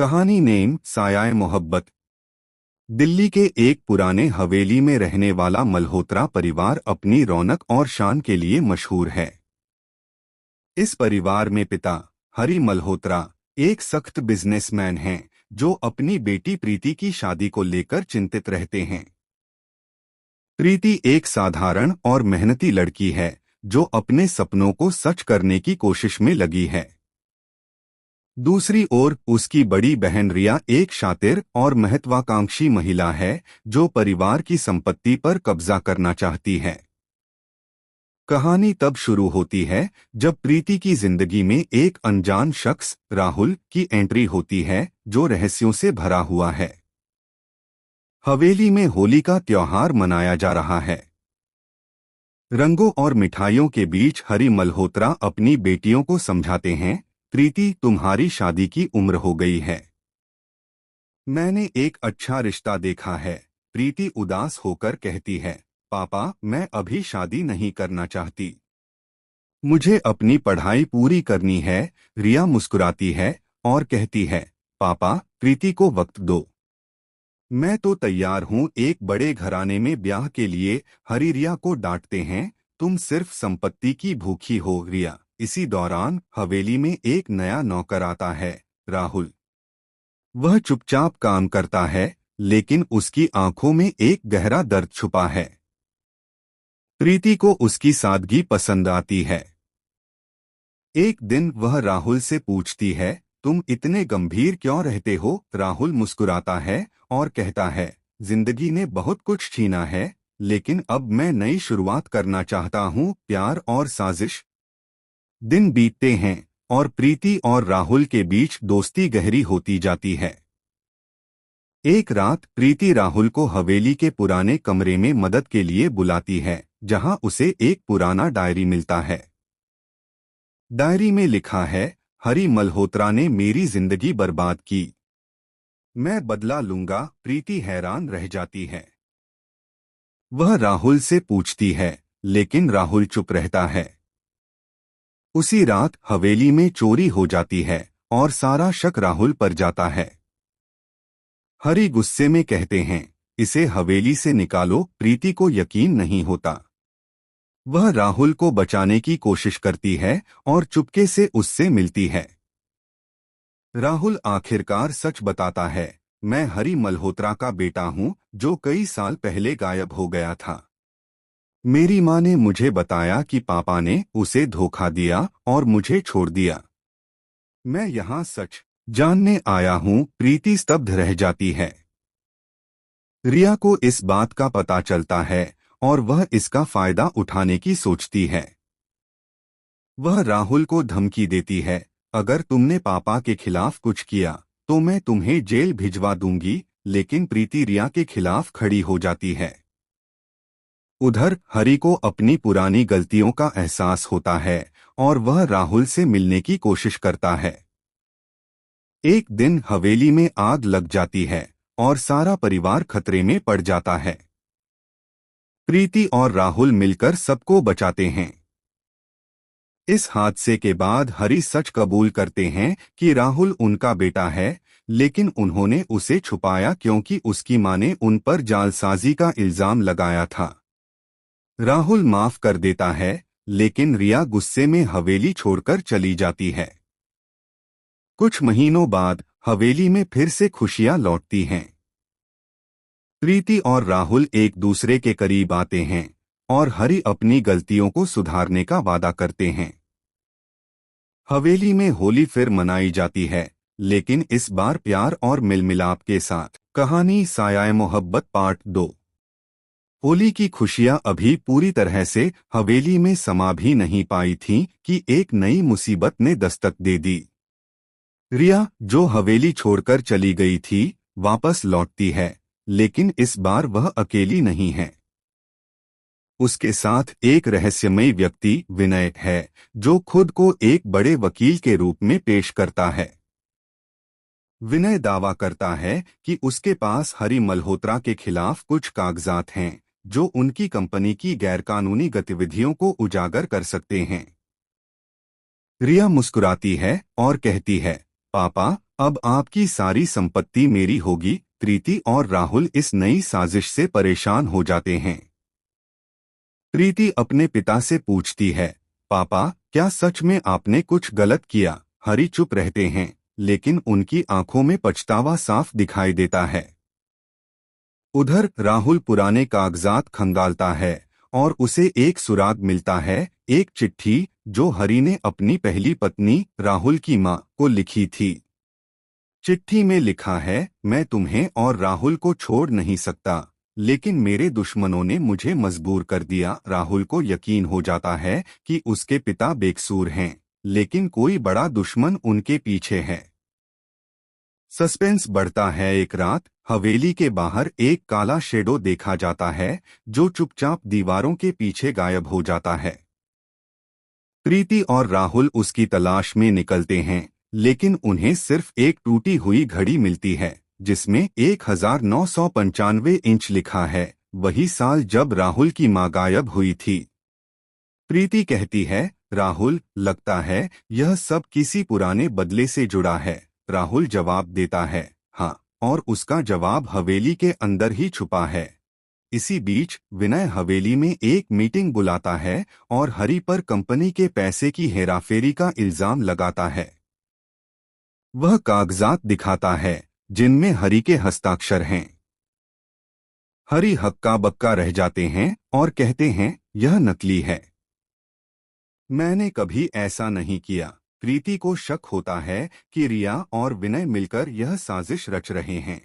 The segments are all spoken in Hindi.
कहानी नेम सायाए मोहब्बत। दिल्ली के एक पुराने हवेली में रहने वाला मल्होत्रा परिवार अपनी रौनक और शान के लिए मशहूर है। इस परिवार में पिता हरि मल्होत्रा एक सख्त बिजनेसमैन हैं जो अपनी बेटी प्रीति की शादी को लेकर चिंतित रहते हैं। प्रीति एक साधारण और मेहनती लड़की है जो अपने सपनों को सच करने की कोशिश में लगी है। दूसरी ओर उसकी बड़ी बहन रिया एक शातिर और महत्वाकांक्षी महिला है जो परिवार की संपत्ति पर कब्जा करना चाहती है। कहानी तब शुरू होती है जब प्रीति की जिंदगी में एक अनजान शख्स राहुल की एंट्री होती है जो रहस्यों से भरा हुआ है। हवेली में होली का त्योहार मनाया जा रहा है। रंगों और मिठाइयों के बीच हरि मल्होत्रा अपनी बेटियों को समझाते हैं, प्रीति तुम्हारी शादी की उम्र हो गई है। मैंने एक अच्छा रिश्ता देखा है। प्रीति उदास होकर कहती है, पापा मैं अभी शादी नहीं करना चाहती, मुझे अपनी पढ़ाई पूरी करनी है। रिया मुस्कुराती है और कहती है, पापा प्रीति को वक्त दो, मैं तो तैयार हूँ एक बड़े घराने में ब्याह के लिए। हरि रिया को डांटते हैं, तुम सिर्फ संपत्ति की भूखी हो रिया। इसी दौरान हवेली में एक नया नौकर आता है, राहुल। वह चुपचाप काम करता है लेकिन उसकी आंखों में एक गहरा दर्द छुपा है। प्रीति को उसकी सादगी पसंद आती है। एक दिन वह राहुल से पूछती है, तुम इतने गंभीर क्यों रहते हो? राहुल मुस्कुराता है और कहता है, जिंदगी ने बहुत कुछ छीना है लेकिन अब मैं नई शुरुआत करना चाहता हूँ, प्यार और साजिश। दिन बीतते हैं और प्रीति और राहुल के बीच दोस्ती गहरी होती जाती है। एक रात प्रीति राहुल को हवेली के पुराने कमरे में मदद के लिए बुलाती है जहां उसे एक पुराना डायरी मिलता है। डायरी में लिखा है, हरि मल्होत्रा ने मेरी जिंदगी बर्बाद की, मैं बदला लूंगा। प्रीति हैरान रह जाती है। वह राहुल से पूछती है लेकिन राहुल चुप रहता है। उसी रात हवेली में चोरी हो जाती है और सारा शक राहुल पर जाता है। हरि गुस्से में कहते हैं, इसे हवेली से निकालो। प्रीति को यकीन नहीं होता। वह राहुल को बचाने की कोशिश करती है और चुपके से उससे मिलती है। राहुल आखिरकार सच बताता है, मैं हरि मल्होत्रा का बेटा हूं जो कई साल पहले गायब हो गया था। मेरी माँ ने मुझे बताया कि पापा ने उसे धोखा दिया और मुझे छोड़ दिया। मैं यहाँ सच जानने आया हूँ। प्रीति स्तब्ध रह जाती है। रिया को इस बात का पता चलता है और वह इसका फायदा उठाने की सोचती है। वह राहुल को धमकी देती है, अगर तुमने पापा के खिलाफ कुछ किया तो मैं तुम्हें जेल भिजवा दूंगी। लेकिन प्रीति रिया के खिलाफ खड़ी हो जाती है। उधर हरि को अपनी पुरानी गलतियों का एहसास होता है और वह राहुल से मिलने की कोशिश करता है। एक दिन हवेली में आग लग जाती है और सारा परिवार खतरे में पड़ जाता है। प्रीति और राहुल मिलकर सबको बचाते हैं। इस हादसे के बाद हरि सच कबूल करते हैं कि राहुल उनका बेटा है, लेकिन उन्होंने उसे छुपाया क्योंकि उसकी मां ने उन पर जालसाजी का इल्जाम लगाया था। राहुल माफ कर देता है लेकिन रिया गुस्से में हवेली छोड़कर चली जाती है। कुछ महीनों बाद हवेली में फिर से खुशियां लौटती हैं। प्रीति और राहुल एक दूसरे के करीब आते हैं और हरि अपनी गलतियों को सुधारने का वादा करते हैं। हवेली में होली फिर मनाई जाती है लेकिन इस बार प्यार और मिलमिलाप के साथ। कहानी सायाए मोहब्बत पार्ट 2। होली की खुशियां अभी पूरी तरह से हवेली में समा भी नहीं पाई थीं कि एक नई मुसीबत ने दस्तक दे दी। रिया जो हवेली छोड़कर चली गई थी वापस लौटती है, लेकिन इस बार वह अकेली नहीं है। उसके साथ एक रहस्यमयी व्यक्ति विनय है जो खुद को एक बड़े वकील के रूप में पेश करता है। विनय दावा करता है कि उसके पास हरि मल्होत्रा के खिलाफ कुछ कागजात हैं जो उनकी कंपनी की गैरकानूनी गतिविधियों को उजागर कर सकते हैं। रिया मुस्कुराती है और कहती है, पापा अब आपकी सारी संपत्ति मेरी होगी। प्रीति और राहुल इस नई साजिश से परेशान हो जाते हैं। प्रीति अपने पिता से पूछती है, पापा, क्या सच में आपने कुछ गलत किया? हरी चुप रहते हैं, लेकिन उनकी आंखों में पछतावा साफ दिखाई देता है। उधर राहुल पुराने कागजात खंगालता है और उसे एक सुराग मिलता है, एक चिट्ठी जो हरी ने अपनी पहली पत्नी राहुल की मां को लिखी थी। चिट्ठी में लिखा है, मैं तुम्हें और राहुल को छोड़ नहीं सकता, लेकिन मेरे दुश्मनों ने मुझे मजबूर कर दिया। राहुल को यकीन हो जाता है कि उसके पिता बेकसूर हैं, लेकिन कोई बड़ा दुश्मन उनके पीछे है। सस्पेंस बढ़ता है। एक रात हवेली के बाहर एक काला शेडो देखा जाता है, जो चुपचाप दीवारों के पीछे गायब हो जाता है। प्रीति और राहुल उसकी तलाश में निकलते हैं, लेकिन उन्हें सिर्फ एक टूटी हुई घड़ी मिलती है, जिसमें 1995 इंच लिखा है, वही साल जब राहुल की मां गायब हुई थी। प्रीति कहती है, राहुल, लगता है यह सब किसी पुराने बदले से जुड़ा है। राहुल जवाब देता है, हाँ, और उसका जवाब हवेली के अंदर ही छुपा है। इसी बीच विनय हवेली में एक मीटिंग बुलाता है और हरी पर कंपनी के पैसे की हेराफेरी का इल्जाम लगाता है। वह कागजात दिखाता है जिनमें हरी के हस्ताक्षर हैं। हरी हक्का बक्का रह जाते हैं और कहते हैं, यह नकली है, मैंने कभी ऐसा नहीं किया। प्रीति को शक होता है कि रिया और विनय मिलकर यह साजिश रच रहे हैं।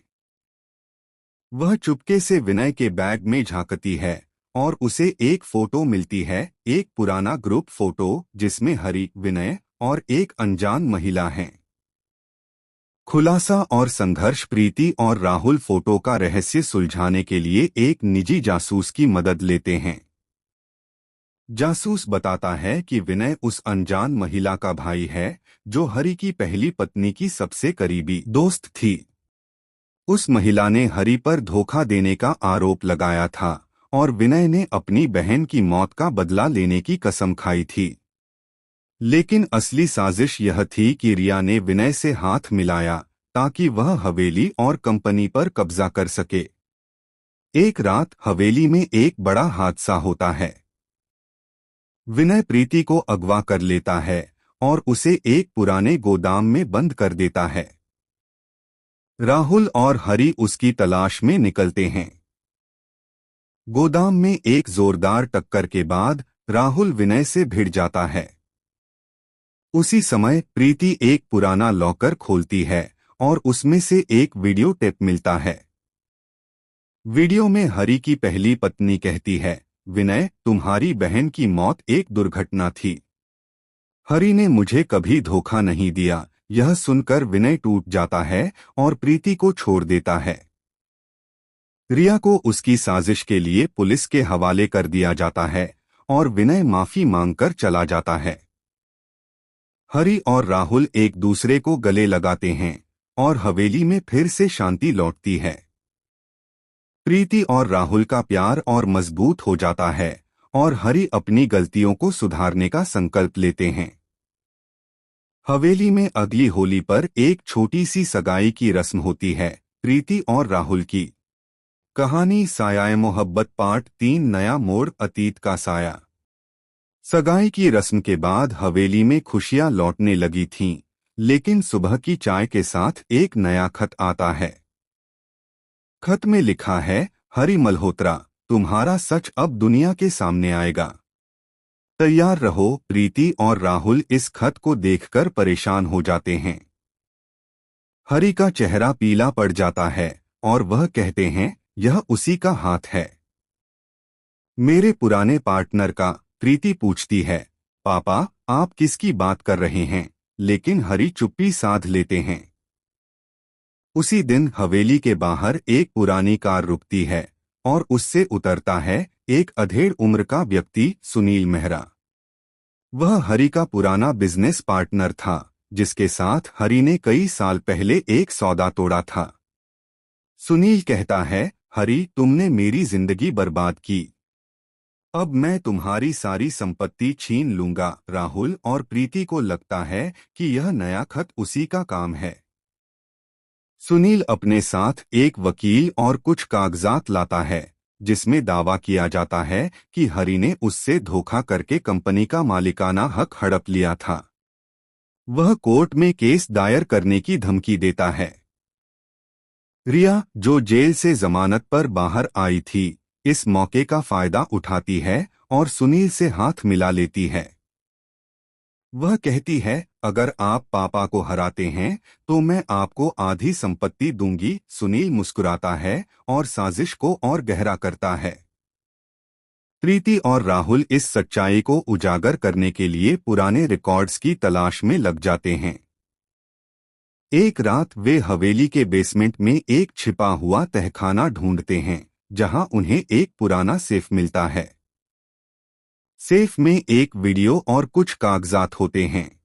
वह चुपके से विनय के बैग में झांकती है और उसे एक फोटो मिलती है, एक पुराना ग्रुप फोटो जिसमें हरी, विनय और एक अनजान महिला हैं। खुलासा और संघर्ष। प्रीति और राहुल फोटो का रहस्य सुलझाने के लिए एक निजी जासूस की मदद लेते हैं। जासूस बताता है कि विनय उस अनजान महिला का भाई है, जो हरी की पहली पत्नी की सबसे करीबी दोस्त थी। उस महिला ने हरी पर धोखा देने का आरोप लगाया था और विनय ने अपनी बहन की मौत का बदला लेने की कसम खाई थी। लेकिन असली साजिश यह थी कि रिया ने विनय से हाथ मिलाया ताकि वह हवेली और कंपनी पर कब्जा कर सके। एक रात हवेली में एक बड़ा हादसा होता है। विनय प्रीति को अगवा कर लेता है और उसे एक पुराने गोदाम में बंद कर देता है। राहुल और हरी उसकी तलाश में निकलते हैं। गोदाम में एक जोरदार टक्कर के बाद राहुल विनय से भिड़ जाता है। उसी समय प्रीति एक पुराना लॉकर खोलती है और उसमें से एक वीडियो टेप मिलता है। वीडियो में हरी की पहली पत्नी कहती है, विनय, तुम्हारी बहन की मौत एक दुर्घटना थी। हरी ने मुझे कभी धोखा नहीं दिया। यह सुनकर विनय टूट जाता है और प्रीति को छोड़ देता है। रिया को उसकी साजिश के लिए पुलिस के हवाले कर दिया जाता है और विनय माफी मांगकर चला जाता है। हरी और राहुल एक दूसरे को गले लगाते हैं और हवेली में फिर से शांति लौटती है। प्रीति और राहुल का प्यार और मजबूत हो जाता है और हरी अपनी गलतियों को सुधारने का संकल्प लेते हैं। हवेली में अगली होली पर एक छोटी सी सगाई की रस्म होती है, प्रीति और राहुल की। कहानी सायाए मोहब्बत पार्ट 3 नया मोड़, अतीत का साया। सगाई की रस्म के बाद हवेली में खुशियां लौटने लगी थीं, लेकिन सुबह की चाय के साथ एक नया खत आता है। खत में लिखा है, हरी मल्होत्रा, तुम्हारा सच अब दुनिया के सामने आएगा। तैयार रहो। प्रीति और राहुल इस खत को देखकर परेशान हो जाते हैं। हरी का चेहरा पीला पड़ जाता है और वह कहते हैं, यह उसी का हाथ है, मेरे पुराने पार्टनर का। प्रीति पूछती है, पापा, आप किसकी बात कर रहे हैं? लेकिन हरी चुप्पी साध लेते हैं। उसी दिन हवेली के बाहर एक पुरानी कार रुकती है और उससे उतरता है एक अधेड़ उम्र का व्यक्ति, सुनील मेहरा। वह हरी का पुराना बिजनेस पार्टनर था, जिसके साथ हरी ने कई साल पहले एक सौदा तोड़ा था। सुनील कहता है, हरी, तुमने मेरी जिंदगी बर्बाद की। अब मैं तुम्हारी सारी संपत्ति छीन लूंगा। राहुल और प्रीति को लगता है कि यह नया खत उसी का काम है। सुनील अपने साथ एक वकील और कुछ कागजात लाता है जिसमें दावा किया जाता है कि हरि ने उससे धोखा करके कंपनी का मालिकाना हक हड़प लिया था। वह कोर्ट में केस दायर करने की धमकी देता है। रिया, जो जेल से जमानत पर बाहर आई थी, इस मौके का फायदा उठाती है और सुनील से हाथ मिला लेती है। वह कहती है, अगर आप पापा को हराते हैं तो मैं आपको आधी संपत्ति दूंगी। सुनील मुस्कुराता है और साजिश को और गहरा करता है। प्रीति और राहुल इस सच्चाई को उजागर करने के लिए पुराने रिकॉर्ड्स की तलाश में लग जाते हैं। एक रात वे हवेली के बेसमेंट में एक छिपा हुआ तहखाना ढूंढते हैं, जहां उन्हें एक पुराना सेफ मिलता है। सेफ में एक वीडियो और कुछ कागजात होते हैं।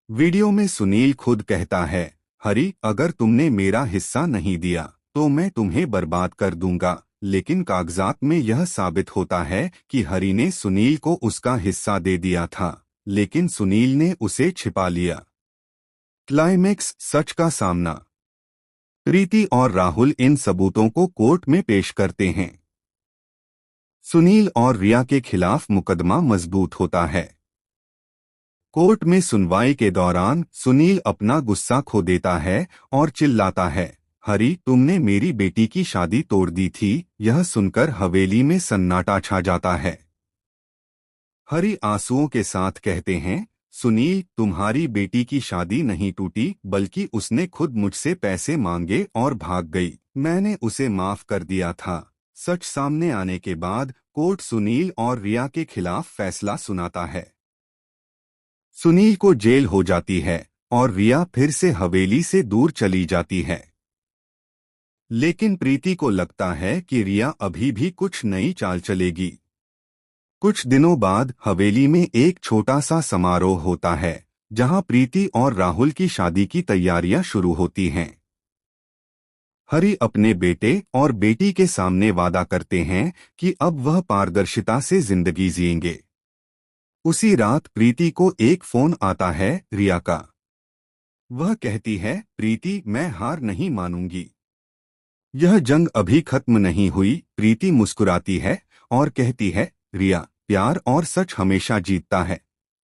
वीडियो में सुनील खुद कहता है, हरि, अगर तुमने मेरा हिस्सा नहीं दिया तो मैं तुम्हें बर्बाद कर दूंगा। लेकिन कागजात में यह साबित होता है कि हरि ने सुनील को उसका हिस्सा दे दिया था, लेकिन सुनील ने उसे छिपा लिया। क्लाइमेक्स, सच का सामना। प्रीति और राहुल इन सबूतों को कोर्ट में पेश करते हैं। सुनील और रिया के खिलाफ मुकदमा मजबूत होता है। कोर्ट में सुनवाई के दौरान सुनील अपना गुस्सा खो देता है और चिल्लाता है, हरि, तुमने मेरी बेटी की शादी तोड़ दी थी। यह सुनकर हवेली में सन्नाटा छा जाता है। हरि आंसुओं के साथ कहते हैं, सुनील, तुम्हारी बेटी की शादी नहीं टूटी, बल्कि उसने खुद मुझसे पैसे मांगे और भाग गई। मैंने उसे माफ कर दिया था। सच सामने आने के बाद कोर्ट सुनील और रिया के खिलाफ फैसला सुनाता है। सुनील को जेल हो जाती है और रिया फिर से हवेली से दूर चली जाती है। लेकिन प्रीति को लगता है कि रिया अभी भी कुछ नई चाल चलेगी। कुछ दिनों बाद हवेली में एक छोटा सा समारोह होता है, जहां प्रीति और राहुल की शादी की तैयारियां शुरू होती हैं। हरि अपने बेटे और बेटी के सामने वादा करते हैं कि अब वह पारदर्शिता से जिंदगी जिएंगे। उसी रात प्रीति को एक फोन आता है रिया का। वह कहती है, प्रीति, मैं हार नहीं मानूंगी। यह जंग अभी खत्म नहीं हुई। प्रीति मुस्कुराती है और कहती है, रिया, प्यार और सच हमेशा जीतता है।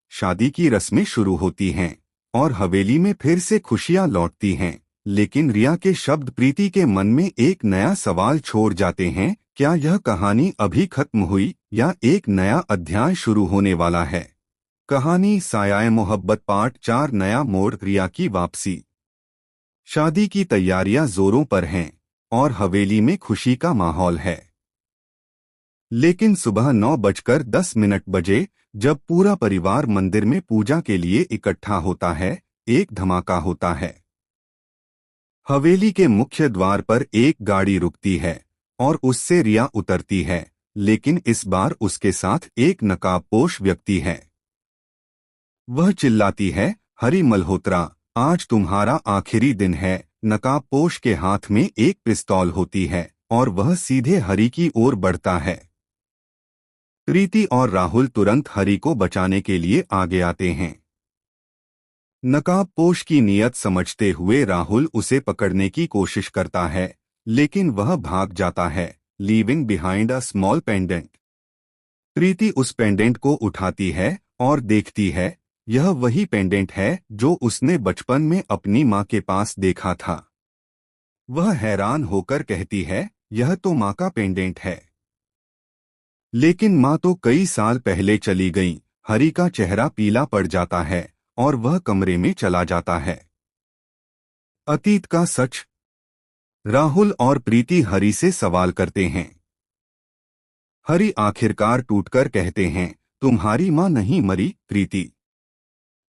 शादी की रस्में शुरू होती हैं और हवेली में फिर से खुशियां लौटती हैं। लेकिन रिया के शब्द प्रीति के मन में एक नया सवाल छोड़ जाते हैं, क्या यह कहानी अभी खत्म हुई या एक नया अध्याय शुरू होने वाला है? कहानी सायाए मोहब्बत पार्ट 4, नया मोड़, रिया की वापसी। शादी की तैयारियां जोरों पर हैं और हवेली में खुशी का माहौल है। लेकिन सुबह 9:10 बजे, जब पूरा परिवार मंदिर में पूजा के लिए इकट्ठा होता है, एक धमाका होता है। हवेली के मुख्य द्वार पर एक गाड़ी रुकती है और उससे रिया उतरती है, लेकिन इस बार उसके साथ एक नकाबपोश व्यक्ति है। वह चिल्लाती है, हरि मल्होत्रा, आज तुम्हारा आखिरी दिन है। नकाबपोश के हाथ में एक पिस्तौल होती है और वह सीधे हरि की ओर बढ़ता है। प्रीति और राहुल तुरंत हरि को बचाने के लिए आगे आते हैं। नकाबपोश की नीयत समझते हुए राहुल उसे पकड़ने की कोशिश करता है, लेकिन वह भाग जाता है, leaving behind a small pendant. Preeti उस पेंडेंट को उठाती है और देखती है, यह वही पेंडेंट है जो उसने बचपन में अपनी माँ के पास देखा था। वह हैरान होकर कहती है, यह तो माँ का पेंडेंट है। लेकिन माँ तो कई साल पहले चली गईं। हरि का चेहरा पीला पड़ जाता है और वह कमरे में चला जाता है। अतीत का सच। राहुल और प्रीति हरि से सवाल करते हैं। हरि आखिरकार टूटकर कहते हैं, तुम्हारी माँ नहीं मरी प्रीति।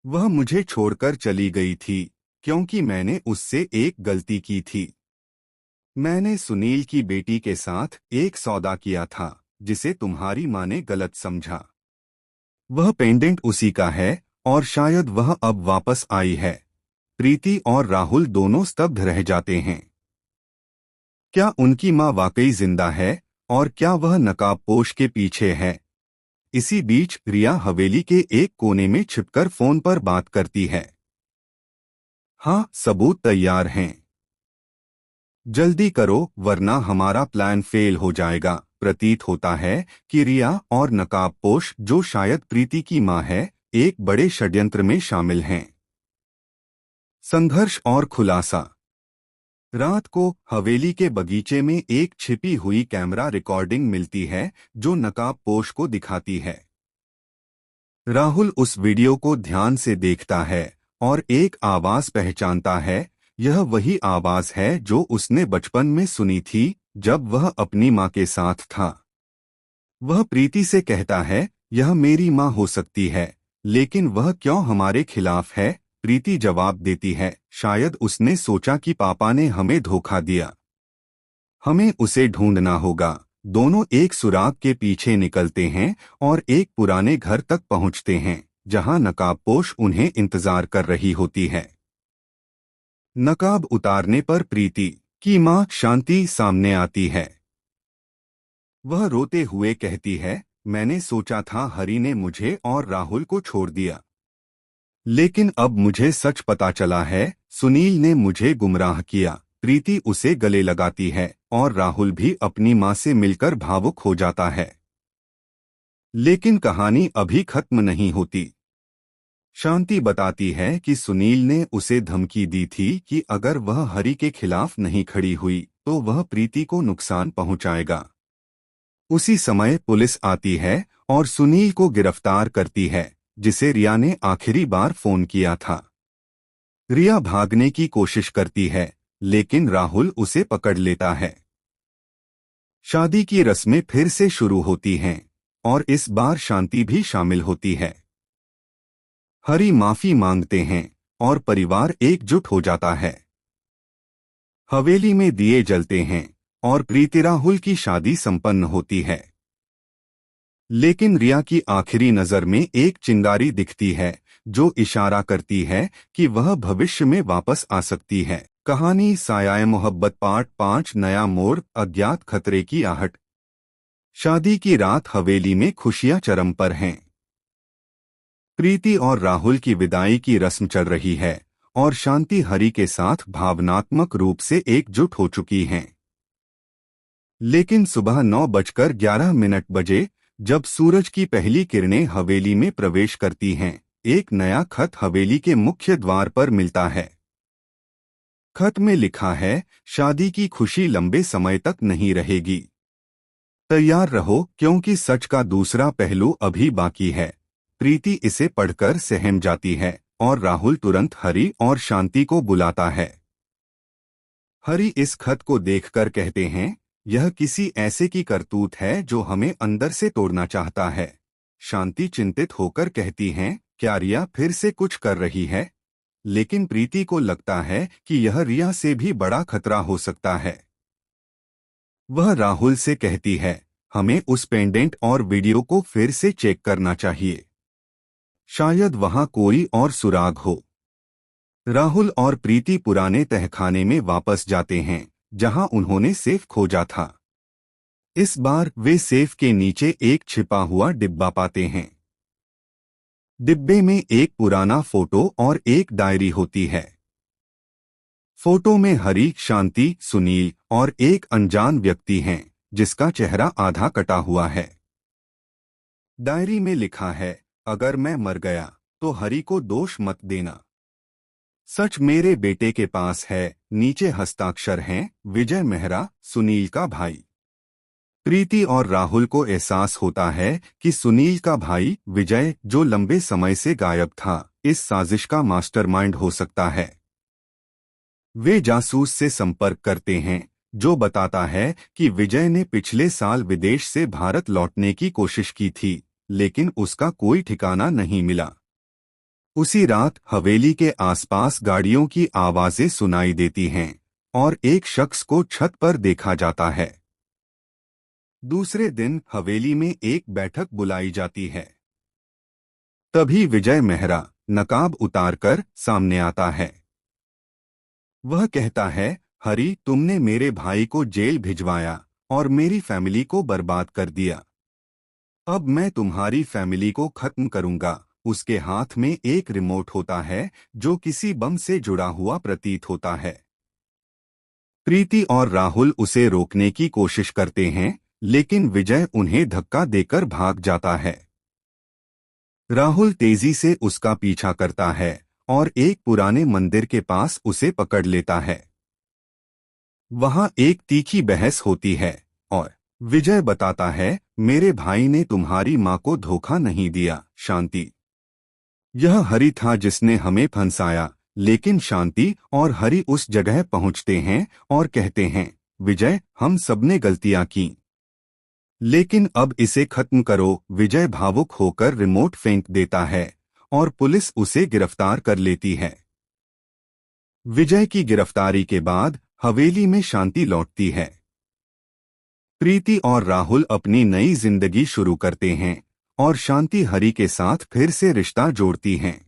वह मुझे छोड़कर चली गई थी क्योंकि मैंने उससे एक गलती की थी। मैंने सुनील की बेटी के साथ एक सौदा किया था जिसे तुम्हारी माँ ने गलत समझा। वह पेंडेंट उसी का है और शायद वह अब वापस आई है। प्रीति और राहुल दोनों स्तब्ध रह जाते हैं। क्या उनकी माँ वाकई जिंदा है और क्या वह नकाबपोश के पीछे है? इसी बीच रिया हवेली के एक कोने में छिपकर फोन पर बात करती है। हाँ, सबूत तैयार हैं। जल्दी करो वरना हमारा प्लान फेल हो जाएगा। प्रतीत होता है कि रिया और नकाबपोश, जो शायद प्रीति की मां है, एक बड़े षड्यंत्र में शामिल हैं। संघर्ष और खुलासा। रात को हवेली के बगीचे में एक छिपी हुई कैमरा रिकॉर्डिंग मिलती है जो नकाबपोश को दिखाती है। राहुल उस वीडियो को ध्यान से देखता है और एक आवाज पहचानता है। यह वही आवाज है जो उसने बचपन में सुनी थी जब वह अपनी मां के साथ था। वह प्रीति से कहता है, यह मेरी मां हो सकती है, लेकिन वह क्यों हमारे खिलाफ है? प्रीति जवाब देती है, शायद उसने सोचा कि पापा ने हमें धोखा दिया। हमें उसे ढूंढना होगा। दोनों एक सुराग के पीछे निकलते हैं और एक पुराने घर तक पहुंचते हैं जहां नकाबपोश उन्हें इंतजार कर रही होती है। नकाब उतारने पर प्रीति की मां शांति सामने आती है। वह रोते हुए कहती है, मैंने सोचा था हरी ने मुझे और राहुल को छोड़ दिया, लेकिन अब मुझे सच पता चला है, सुनील ने मुझे गुमराह किया। प्रीति उसे गले लगाती है और राहुल भी अपनी मां से मिलकर भावुक हो जाता है। लेकिन कहानी अभी खत्म नहीं होती। शांति बताती है कि सुनील ने उसे धमकी दी थी कि अगर वह हरी के खिलाफ नहीं खड़ी हुई तो वह प्रीति को नुकसान पहुंचाएगा। उसी समय पुलिस आती है और सुनील को गिरफ्तार करती है, जिसे रिया ने आखिरी बार फोन किया था। रिया भागने की कोशिश करती है, लेकिन राहुल उसे पकड़ लेता है। शादी की रस्में फिर से शुरू होती हैं और इस बार शांति भी शामिल होती है। हरी माफी मांगते हैं और परिवार एकजुट हो जाता है। हवेली में दिए जलते हैं और प्रीति राहुल की शादी संपन्न होती है। लेकिन रिया की आखिरी नजर में एक चिंगारी दिखती है जो इशारा करती है कि वह भविष्य में वापस आ सकती है। कहानी सायाए मोहब्बत पार्ट 5 नया मोड़, अज्ञात खतरे की आहट। शादी की रात हवेली में खुशियां चरम पर हैं। प्रीति और राहुल की विदाई की रस्म चल रही है और शांति हरी के साथ भावनात्मक रूप से एकजुट हो चुकी हैं। लेकिन सुबह 9:11 बजे जब सूरज की पहली किरणें हवेली में प्रवेश करती हैं, एक नया खत हवेली के मुख्य द्वार पर मिलता है। खत में लिखा है, शादी की खुशी लंबे समय तक नहीं रहेगी। तैयार रहो क्योंकि सच का दूसरा पहलू अभी बाकी है। प्रीति इसे पढ़कर सहम जाती है और राहुल तुरंत हरी और शांति को बुलाता है। हरी इस खत को देखकर कहते हैं, यह किसी ऐसे की करतूत है जो हमें अंदर से तोड़ना चाहता है। शांति चिंतित होकर कहती हैं, क्या रिया फिर से कुछ कर रही है? लेकिन प्रीति को लगता है कि यह रिया से भी बड़ा खतरा हो सकता है। वह राहुल से कहती है, हमें उस पेंडेंट और वीडियो को फिर से चेक करना चाहिए। शायद वहां कोई और सुराग हो। राहुल और प्रीति पुराने तहखाने में वापस जाते हैं जहां उन्होंने सेफ खोजा था। इस बार वे सेफ के नीचे एक छिपा हुआ डिब्बा पाते हैं। डिब्बे में एक पुराना फोटो और एक डायरी होती है। फोटो में हरी, शांति, सुनील और एक अनजान व्यक्ति हैं जिसका चेहरा आधा कटा हुआ है। डायरी में लिखा है, अगर मैं मर गया तो हरी को दोष मत देना। सच मेरे बेटे के पास है। नीचे हस्ताक्षर हैं, विजय मेहरा, सुनील का भाई। प्रीति और राहुल को एहसास होता है कि सुनील का भाई विजय, जो लंबे समय से गायब था, इस साजिश का मास्टरमाइंड हो सकता है। वे जासूस से संपर्क करते हैं जो बताता है कि विजय ने पिछले साल विदेश से भारत लौटने की कोशिश की थी, लेकिन उसका कोई ठिकाना नहीं मिला। उसी रात हवेली के आसपास गाड़ियों की आवाजें सुनाई देती हैं और एक शख्स को छत पर देखा जाता है। दूसरे दिन हवेली में एक बैठक बुलाई जाती है। तभी विजय मेहरा नकाब उतारकर सामने आता है। वह कहता है, हरी, तुमने मेरे भाई को जेल भिजवाया और मेरी फैमिली को बर्बाद कर दिया। अब मैं तुम्हारी फैमिली को खत्म करूंगा। उसके हाथ में एक रिमोट होता है जो किसी बम से जुड़ा हुआ प्रतीत होता है। प्रीति और राहुल उसे रोकने की कोशिश करते हैं, लेकिन विजय उन्हें धक्का देकर भाग जाता है। राहुल तेजी से उसका पीछा करता है और एक पुराने मंदिर के पास उसे पकड़ लेता है। वहां एक तीखी बहस होती है और विजय बताता है, मेरे भाई ने तुम्हारी मां को धोखा नहीं दिया, शांति। यह हरि था जिसने हमें फंसाया। लेकिन शांति और हरि उस जगह पहुंचते हैं और कहते हैं, विजय, हम सबने गलतियां की, लेकिन अब इसे खत्म करो। विजय भावुक होकर रिमोट फेंक देता है और पुलिस उसे गिरफ्तार कर लेती है। विजय की गिरफ्तारी के बाद हवेली में शांति लौटती है। प्रीति और राहुल अपनी नई जिंदगी शुरू करते हैं और शांति हरि के साथ फिर से रिश्ता जोड़ती हैं।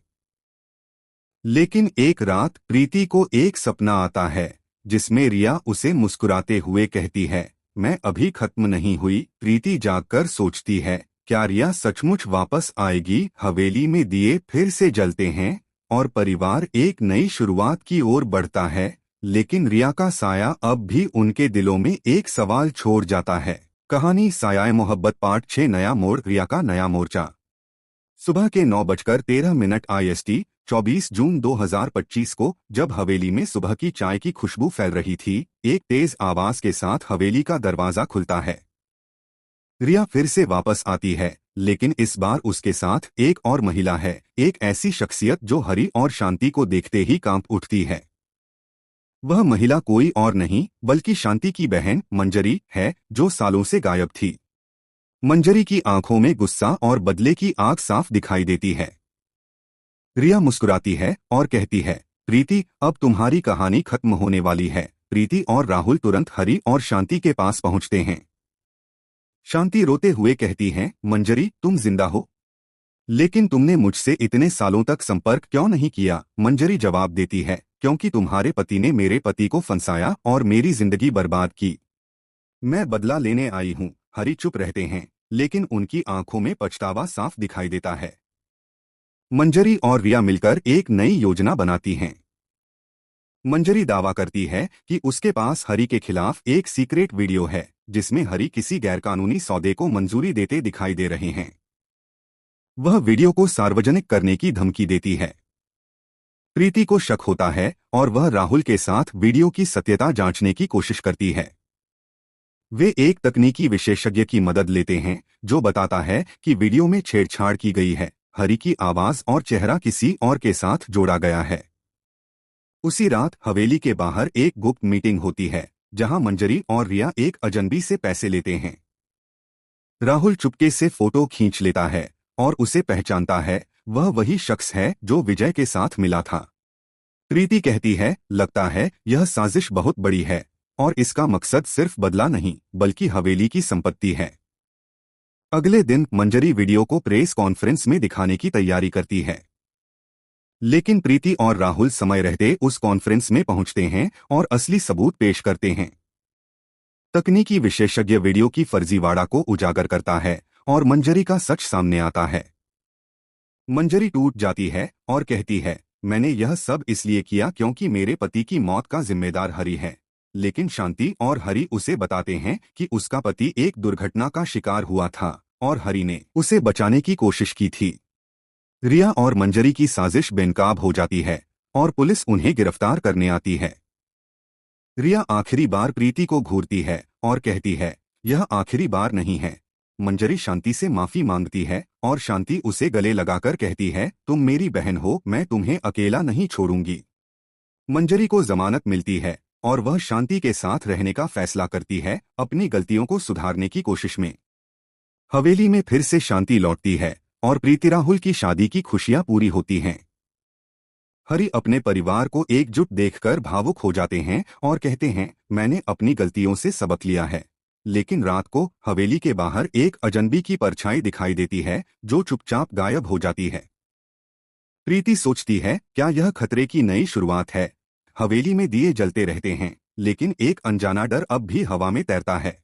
लेकिन एक रात प्रीति को एक सपना आता है जिसमें रिया उसे मुस्कुराते हुए कहती है, मैं अभी खत्म नहीं हुई। प्रीति जागकर सोचती है, क्या रिया सचमुच वापस आएगी। हवेली में दिए फिर से जलते हैं और परिवार एक नई शुरुआत की ओर बढ़ता है। लेकिन रिया का साया अब भी उनके दिलों में एक सवाल छोड़ जाता है। कहानी साया मोहब्बत पार्ट 6 नया मोड़, रिया का नया मोर्चा। सुबह के 9:13 IST 24 जून 2025 को जब हवेली में सुबह की चाय की खुशबू फैल रही थी, एक तेज आवाज के साथ हवेली का दरवाजा खुलता है। रिया फिर से वापस आती है, लेकिन इस बार उसके साथ एक और महिला है, एक ऐसी शख्सियत जो हरि और शांति को देखते ही कांप उठती है। वह महिला कोई और नहीं बल्कि शांति की बहन मंजरी है, जो सालों से गायब थी। मंजरी की आंखों में गुस्सा और बदले की आग साफ दिखाई देती है। रिया मुस्कुराती है और कहती है, प्रीति, अब तुम्हारी कहानी खत्म होने वाली है। प्रीति और राहुल तुरंत हरि और शांति के पास पहुंचते हैं। शांति रोते हुए कहती है, मंजरी, तुम जिंदा हो, लेकिन तुमने मुझसे इतने सालों तक संपर्क क्यों नहीं किया। मंजरी जवाब देती है, क्योंकि तुम्हारे पति ने मेरे पति को फंसाया और मेरी जिंदगी बर्बाद की। मैं बदला लेने आई हूँ। हरि चुप रहते हैं, लेकिन उनकी आंखों में पछतावा साफ दिखाई देता है। मंजरी और रिया मिलकर एक नई योजना बनाती हैं। मंजरी दावा करती है कि उसके पास हरि के खिलाफ एक सीक्रेट वीडियो है, जिसमें हरि किसी गैरकानूनी सौदे को मंजूरी देते दिखाई दे रहे हैं। वह वीडियो को सार्वजनिक करने की धमकी देती है। प्रीति को शक होता है और वह राहुल के साथ वीडियो की सत्यता जांचने की कोशिश करती है। वे एक तकनीकी विशेषज्ञ की मदद लेते हैं, जो बताता है कि वीडियो में छेड़छाड़ की गई है। हरि की आवाज और चेहरा किसी और के साथ जोड़ा गया है। उसी रात हवेली के बाहर एक गुप्त मीटिंग होती है, जहां मंजरी और रिया एक अजनबी से पैसे लेते हैं। राहुल चुपके से फोटो खींच लेता है और उसे पहचानता है। वह वही शख्स है जो विजय के साथ मिला था। प्रीति कहती है, लगता है यह साजिश बहुत बड़ी है और इसका मकसद सिर्फ बदला नहीं बल्कि हवेली की संपत्ति है। अगले दिन मंजरी वीडियो को प्रेस कॉन्फ्रेंस में दिखाने की तैयारी करती है, लेकिन प्रीति और राहुल समय रहते उस कॉन्फ्रेंस में पहुंचते हैं और असली सबूत पेश करते हैं। तकनीकी विशेषज्ञ वीडियो की फर्जीवाड़ा को उजागर करता है और मंजरी का सच सामने आता है। मंजरी टूट जाती है और कहती है, मैंने यह सब इसलिए किया क्योंकि मेरे पति की मौत का जिम्मेदार हरि है। लेकिन शांति और हरि उसे बताते हैं कि उसका पति एक दुर्घटना का शिकार हुआ था और हरि ने उसे बचाने की कोशिश की थी। रिया और मंजरी की साजिश बेनकाब हो जाती है और पुलिस उन्हें गिरफ्तार करने आती है। रिया आखिरी बार प्रीति को घूरती है और कहती है, यह आखिरी बार नहीं है। मंजरी शांति से माफी मांगती है और शांति उसे गले लगाकर कहती है, तुम मेरी बहन हो, मैं तुम्हें अकेला नहीं छोड़ूंगी। मंजरी को जमानत मिलती है और वह शांति के साथ रहने का फैसला करती है, अपनी गलतियों को सुधारने की कोशिश में। हवेली में फिर से शांति लौटती है और प्रीति राहुल की शादी की खुशियां पूरी होती हैं। हरि अपने परिवार को एकजुट देखकर भावुक हो जाते हैं और कहते हैं, मैंने अपनी गलतियों से सबक लिया है। लेकिन रात को हवेली के बाहर एक अजनबी की परछाई दिखाई देती है, जो चुपचाप गायब हो जाती है। प्रीति सोचती है, क्या यह खतरे की नई शुरुआत है। हवेली में दिए जलते रहते हैं, लेकिन एक अनजाना डर अब भी हवा में तैरता है।